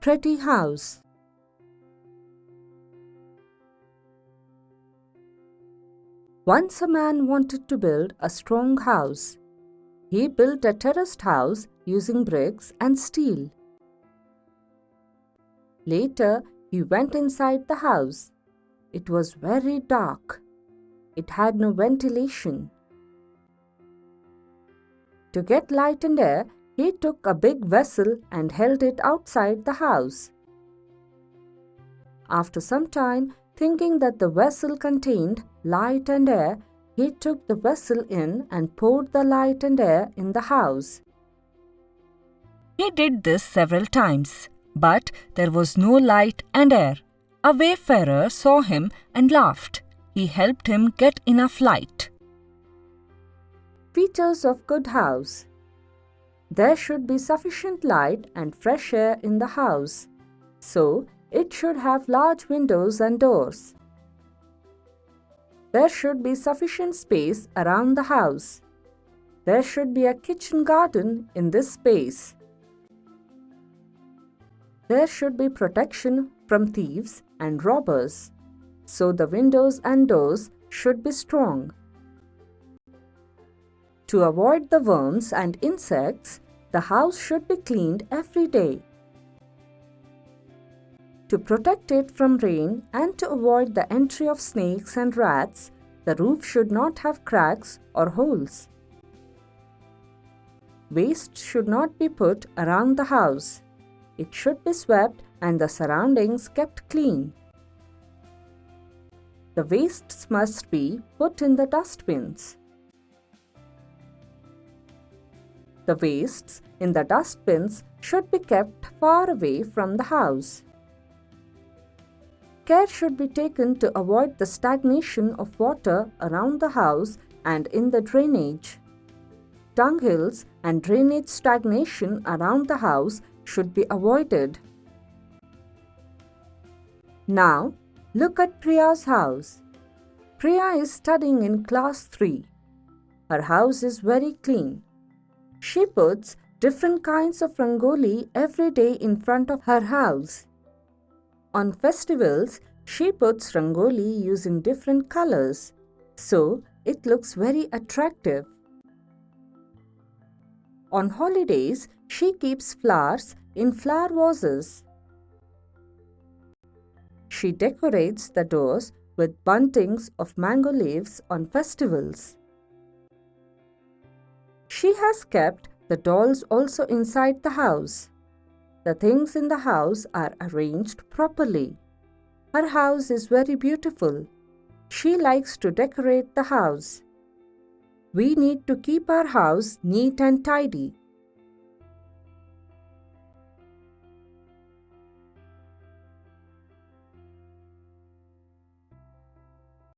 pretty house. Once a man wanted to build a strong house. He built a terraced house using bricks and steel. Later, he went inside the house. It was very dark. It had no ventilation. To get light and air, he took a big vessel and held it outside the house. After some time, thinking that the vessel contained light and air, he took the vessel in and poured the light and air in the house. He did this several times, but there was no light and air. A wayfarer saw him and laughed. He helped him get enough light. Features of good house. There should be sufficient light and fresh air in the house. So, it should have large windows and doors. There should be sufficient space around the house. There should be a kitchen garden in this space. There should be protection from thieves and robbers. So the windows and doors should be strong. To avoid the worms and insects, the house should be cleaned every day. To protect it from rain and to avoid the entry of snakes and rats, the roof should not have cracks or holes. Waste should not be put around the house. It should be swept and the surroundings kept clean. The wastes must be put in the dustbins. The wastes in the dustbins should be kept far away from the house. Care should be taken to avoid the stagnation of water around the house and in the drainage. Dunghills and drainage stagnation around the house should be avoided. Now, look at Priya's house. Priya is studying in class 3. Her house is very clean. She puts different kinds of rangoli every day in front of her house. On festivals, she puts rangoli using different colors, so it looks very attractive. On holidays, she keeps flowers in flower vases. She decorates the doors with buntings of mango leaves on festivals. She has kept the dolls also inside the house. The things in the house are arranged properly. Her house is very beautiful. She likes to decorate the house. We need to keep our house neat and tidy.